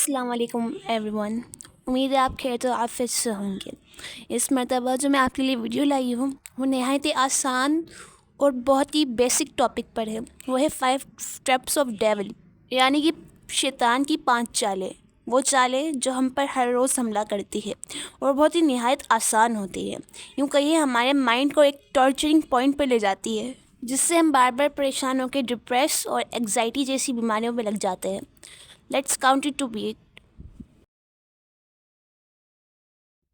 السلام علیکم every one. امید ہے آپ خیر و عافیت سے ہوں گے. اس مرتبہ جو میں آپ کے لیے ویڈیو لائی ہوں وہ نہایت ہی آسان اور بہت ہی بیسک ٹاپک پر ہے. وہ ہے 5 اسٹیپس آف ڈیول، یعنی کہ شیطان کی 5 چالیں. وہ چالیں جو ہم پر ہر روز حملہ کرتی ہے اور بہت ہی نہایت آسان ہوتی ہے. یوں کہیے ہمارے مائنڈ کو ایک ٹارچرنگ پوائنٹ پہ لے جاتی ہے، جس سے ہم بار بار پریشان ہو کے ڈپریس اور انگزائٹی جیسی بیماریوں میں لگ جاتے ہیں. Let's count it to be it.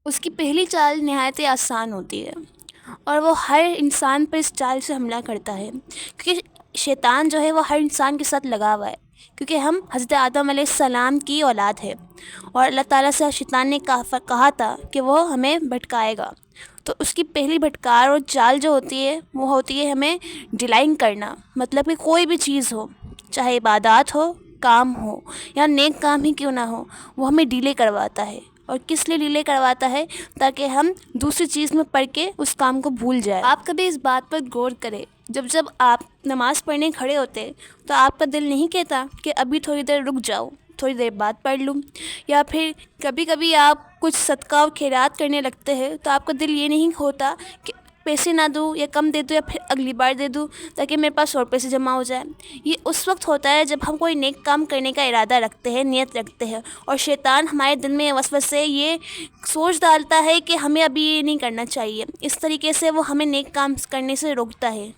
اس کی پہلی چال نہایت ہی آسان ہوتی ہے اور وہ ہر انسان پر اس چال سے حملہ کرتا ہے، کیونکہ شیطان جو ہے وہ ہر انسان کے ساتھ لگا ہوا ہے، کیونکہ ہم حضرت آدم علیہ السلام کی اولاد ہے اور اللہ تعالیٰ سے شیطان نے کہا تھا کہ وہ ہمیں بھٹکائے گا. تو اس کی پہلی بھٹکار اور چال جو ہوتی ہے وہ ہوتی ہے ہمیں ڈیلائنگ کرنا. مطلب کہ کوئی بھی چیز ہو، چاہے عبادات ہو، کام ہو یا نیک کام ہی کیوں نہ ہو، وہ ہمیں ڈیلے کرواتا ہے. اور کس لیے ڈیلے کرواتا ہے؟ تاکہ ہم دوسری چیز میں پڑھ کے اس کام کو بھول جائیں. آپ کبھی اس بات پر غور کریں، جب آپ نماز پڑھنے کھڑے ہوتے تو آپ کا دل نہیں کہتا کہ ابھی تھوڑی دیر رک جاؤ، تھوڑی دیر بعد پڑھ لوں؟ یا پھر کبھی کبھی آپ کچھ صدقہ و خیرات کرنے لگتے ہیں تو آپ کا دل یہ نہیں ہوتا کہ پیسے نہ دوں یا کم دے دوں یا پھر اگلی بار دے دوں تاکہ میرے پاس اور پیسے جمع ہو جائیں؟ یہ اس وقت ہوتا ہے جب ہم کوئی نیک کام کرنے کا ارادہ رکھتے ہیں، نیت رکھتے ہیں، اور شیطان ہمارے دل میں وسوسے یہ سوچ ڈالتا ہے کہ ہمیں ابھی یہ نہیں کرنا چاہیے. اس طریقے سے وہ ہمیں نیک کام کرنے سے روکتا ہے.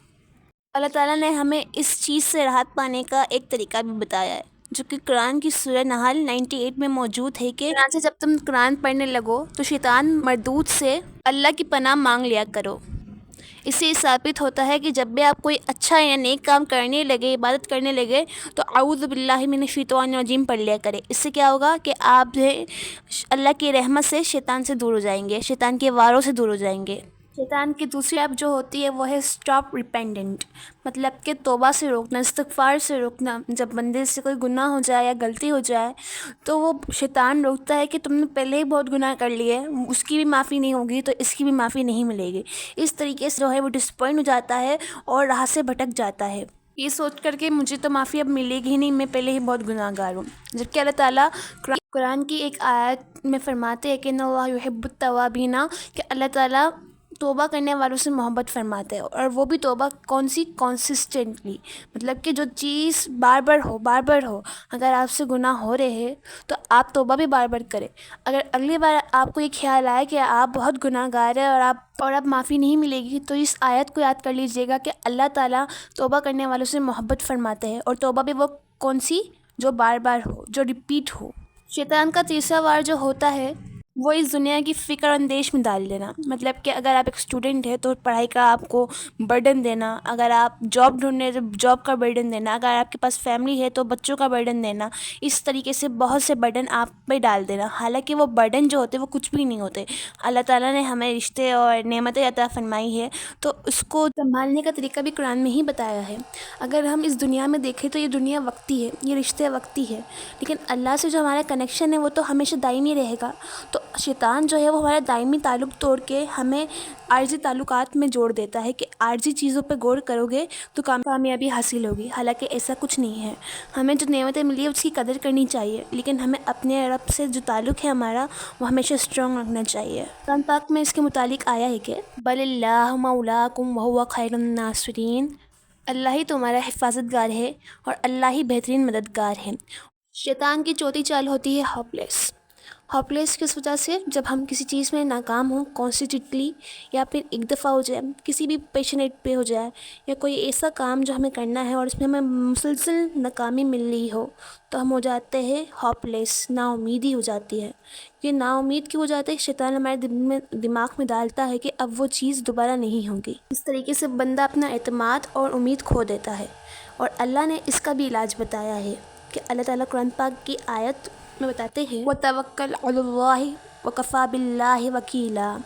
اللہ تعالیٰ نے ہمیں اس چیز سے راحت پانے کا ایک طریقہ بھی بتایا ہے، جو کہ قرآن کی سورہ نحل 98 میں موجود ہے کہ چنانچہ جب تم قرآن پڑھنے لگو تو شیطان مردود سے اللہ کی پناہ مانگ لیا کرو. اس سے یہ ثابت ہوتا ہے کہ جب بھی آپ کوئی اچھا یا نیک کام کرنے لگے، عبادت کرنے لگے، تو اعوذ باللہ من الشیطان الرجیم پڑھ لیا کرے. اس سے کیا ہوگا کہ آپ اللہ کی رحمت سے شیطان سے دور ہو جائیں گے، شیطان کے واروں سے دور ہو جائیں گے. شیطان کی دوسری ایپ جو ہوتی ہے وہ ہے اسٹاپ ریپینڈنٹ، مطلب کہ توبہ سے روکنا، استغفار سے روکنا. جب بندے سے کوئی گناہ ہو جائے یا غلطی ہو جائے تو وہ شیطان روکتا ہے کہ تم نے پہلے ہی بہت گناہ کر لیے، اس کی بھی معافی نہیں ہوگی تو اس کی بھی معافی نہیں ملے گی. اس طریقے سے جو ہے وہ ڈسپوائنٹ ہو جاتا ہے اور راہ سے بھٹک جاتا ہے، یہ سوچ کر کے مجھے تو معافی اب ملے گی ہی نہیں، میں پہلے ہی بہت گناہ گار ہوں. جبکہ اللہ تعالیٰ قرآن کی ایک آیت میں فرماتے ہیں کہ ان اللہ یحب التوابین، کہ اللہ تعالیٰ توبہ کرنے والوں سے محبت فرماتے ہیں. اور وہ بھی توبہ کون سی؟ کنسسٹنٹلی، مطلب کہ جو چیز بار بار ہو. اگر آپ سے گناہ ہو رہے ہیں تو آپ توبہ بھی بار بار کریں. اگر اگلی بار آپ کو یہ خیال آئے کہ آپ بہت گناہ گار ہیں اور اب معافی نہیں ملے گی، تو اس آیت کو یاد کر لیجئے گا کہ اللہ تعالیٰ توبہ کرنے والوں سے محبت فرماتے ہیں. اور توبہ بھی وہ کون سی؟ جو بار بار ہو، جو ریپیٹ ہو. شیطان کا تیسرا وار جو ہوتا ہے وہ اس دنیا کی فکر اندیش میں ڈال دینا. مطلب کہ اگر آپ ایک اسٹوڈنٹ ہیں تو پڑھائی کا آپ کو برڈن دینا، اگر آپ جاب ڈھونڈ رہے ہیں تو جاب کا برڈن دینا، اگر آپ کے پاس فیملی ہے تو بچوں کا برڈن دینا. اس طریقے سے بہت سے برڈن آپ پہ ڈال دینا، حالانکہ وہ برڈن جو ہوتے وہ کچھ بھی نہیں ہوتے. اللہ تعالیٰ نے ہمیں رشتے اور نعمتیں عطا فرمائی ہے تو اس کو سنبھالنے کا طریقہ بھی قرآن میں ہی بتایا ہے. اگر ہم اس دنیا میں دیکھیں تو یہ دنیا وقتی ہے، یہ رشتے وقتی ہے، لیکن اللہ سے جو ہمارا کنیکشن ہے وہ تو ہمیشہ دائمی رہے گا. تو شیطان جو ہے وہ ہمارا دائمی تعلق توڑ کے ہمیں عارضی تعلقات میں جوڑ دیتا ہے کہ عارضی چیزوں پہ غور کرو گے تو کامیابی حاصل ہوگی. حالانکہ ایسا کچھ نہیں ہے. ہمیں جو نعمتیں ملی ہے اس کی قدر کرنی چاہیے، لیکن ہمیں اپنے رب سے جو تعلق ہے ہمارا وہ ہمیشہ اسٹرانگ رکھنا چاہیے. قرآن پاک میں اس کے متعلق آیا ہے کہ بل اللہ مولاکم وہو خیر الناصرین، اللہ ہی تمہارا حفاظت گار ہے اور اللہ ہی بہترین مددگار ہے. شیطان کی چوتھی چال ہوتی ہے ہوپ لیس کس وجہ سے؟ جب ہم کسی چیز میں ناکام ہوں کانسٹنٹلی، یا پھر ایک دفعہ ہو جائے، کسی بھی پیشنیٹ پہ ہو جائے، یا کوئی ایسا کام جو ہمیں کرنا ہے اور اس میں ہمیں مسلسل ناکامی مل رہی ہو، تو ہم ہو جاتے ہیں ہوپ لیس، نا امیدی ہو جاتی ہے. یہ نا امید کیوں ہو جاتے ہیں؟ شیطان ہمارے دماغ میں ڈالتا ہے کہ اب وہ چیز دوبارہ نہیں ہوگی. اس طریقے سے بندہ اپنا اعتماد اور امید کھو دیتا ہے. اور اللہ نے اس کا بھی علاج بتایا ہے کہ اللہ تعالیٰ قرآن پاک کی آیت میں بتاتے ہیں وَتَوَكَّلْ عَلَى اللَّهِ وَكَفَى بِاللَّهِ وَكِيلًا،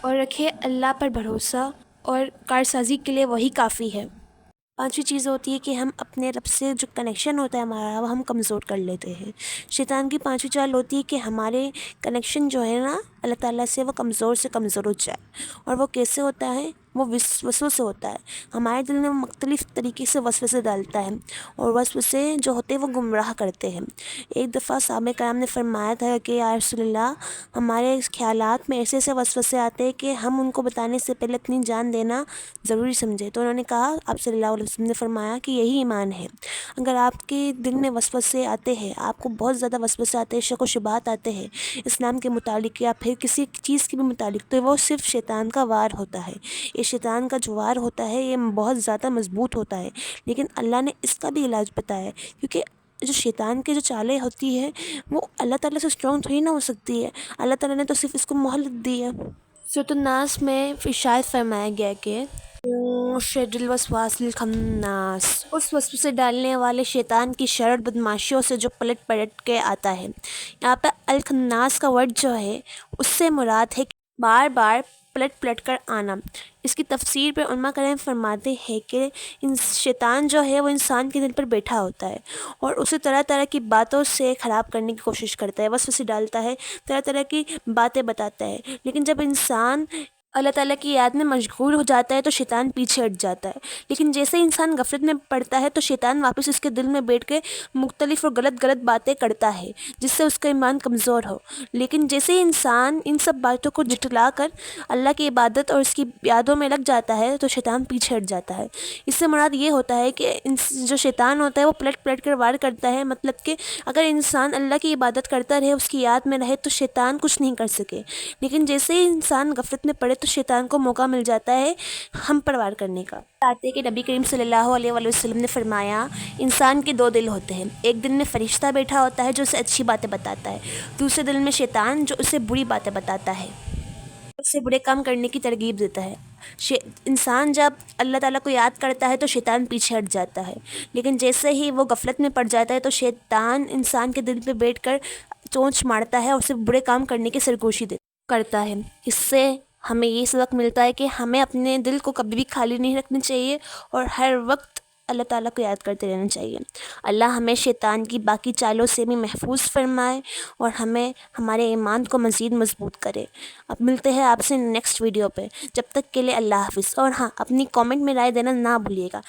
اور رکھے اللہ پر بھروسہ اور کارسازی کے لیے وہی کافی ہے. پانچویں چیز ہوتی ہے کہ ہم اپنے رب سے جو کنیکشن ہوتا ہے ہمارا وہ ہم کمزور کر لیتے ہیں. شیطان کی پانچویں چال ہوتی ہے کہ ہمارے کنیکشن جو ہے نا اللہ تعالیٰ سے وہ کمزور سے کمزور ہو جائے. اور وہ کیسے ہوتا ہے؟ وہ وسوسوں سے ہوتا ہے۔ ہمارے دل میں مختلف طریقے سے وسوسے ڈالتا ہے، اور وسوسے جو ہوتے ہیں وہ گمراہ کرتے ہیں۔ ایک دفعہ صحابہ کرام نے فرمایا تھا کہ یا رسول اللہ، ہمارے خیالات میں ایسے ایسے وسوسے آتے ہیں کہ ہم ان کو بتانے سے پہلے اپنی جان دینا ضروری سمجھے۔ تو انہوں نے کہا، آپ صلی اللہ علیہ وسلم نے فرمایا کہ یہی ایمان ہے۔ اگر آپ کے دل میں وسوسے آتے ہیں، آپ کو بہت زیادہ وسوسے آتے ہیں، شک و شبہات آتے ہیں اسلام کے متعلق یا پھر کسی چیز کے بھی متعلق، تو وہ صرف شیطان کا وار ہوتا ہے۔ یہ شیطان کا جو وار ہوتا ہے یہ بہت زیادہ مضبوط ہوتا ہے، لیکن اللہ نے اس کا بھی علاج بتایا ہے، کیونکہ جو شیطان کی جو چالیں ہوتی ہے وہ اللہ تعالیٰ سے اسٹرانگ تھوڑی نہ ہو سکتی ہے۔ اللہ تعالیٰ نے تو صرف اس کو مہلت دی ہے۔ سورۃ الناس میں ارشاد فرمایا گیا کہ شر الوسواس الخناس، اس وسوسے ڈالنے والے شیطان کی شر بدماشیوں سے جو پلٹ پلٹ کے آتا ہے۔ یہاں پہ الخناس کا ورڈ جو ہے اس سے مراد ہے کہ بار بار پلٹ پلٹ کر آنا۔ اس کی تفسیر پہ علماء کرام فرماتے ہیں کہ شیطان جو ہے وہ انسان کے دل پر بیٹھا ہوتا ہے اور اسے طرح طرح کی باتوں سے خراب کرنے کی کوشش کرتا ہے، وسوسے ڈالتا ہے، طرح طرح کی باتیں بتاتا ہے۔ لیکن جب انسان اللہ تعالیٰ کی یاد میں مشغول ہو جاتا ہے تو شیطان پیچھے ہٹ جاتا ہے، لیکن جیسے انسان غفلت میں پڑتا ہے تو شیطان واپس اس کے دل میں بیٹھ کے مختلف اور غلط باتیں کرتا ہے جس سے اس کا ایمان کمزور ہو۔ لیکن جیسے ہی انسان ان سب باتوں کو جھٹلا کر اللہ کی عبادت اور اس کی یادوں میں لگ جاتا ہے تو شیطان پیچھے ہٹ جاتا ہے۔ اس سے مراد یہ ہوتا ہے کہ جو شیطان ہوتا ہے وہ پلٹ پلٹ کر وار کرتا ہے، مطلب کہ اگر انسان اللہ کی عبادت کرتا رہے، اس کی یاد میں رہے، تو شیطان کچھ نہیں کر سکے، لیکن جیسے ہی انسان غفلت میں پڑے تو شیطان کو موقع مل جاتا ہے ہم پر وار کرنے کا۔ آتے کہ نبی کریم صلی اللہ علیہ وآلہ وسلم نے فرمایا، انسان کے دو دل ہوتے ہیں، ایک دل میں فرشتہ بیٹھا ہوتا ہے جو اسے اچھی باتیں بتاتا ہے، دوسرے دل میں شیطان جو اسے بری باتیں بتاتا ہے، اسے برے کام کرنے کی ترغیب دیتا ہے۔ انسان جب اللہ تعالیٰ کو یاد کرتا ہے تو شیطان پیچھے ہٹ جاتا ہے، لیکن جیسے ہی وہ غفلت میں پڑ جاتا ہے تو شیطان انسان کے دل پہ بیٹھ کر چونچ مارتا ہے اور اسے برے کام کرنے کی سرگوشی کرتا ہے۔ اس سے ہمیں یہ سبق ملتا ہے کہ ہمیں اپنے دل کو کبھی بھی خالی نہیں رکھنا چاہیے اور ہر وقت اللہ تعالیٰ کو یاد کرتے رہنا چاہیے۔ اللہ ہمیں شیطان کی باقی چالوں سے بھی محفوظ فرمائے اور ہمیں ہمارے ایمان کو مزید مضبوط کرے۔ اب ملتے ہیں آپ سے نیکسٹ ویڈیو پہ، جب تک کے لیے اللہ حافظ، اور ہاں، اپنی کامنٹ میں رائے دینا نہ بھولیے گا۔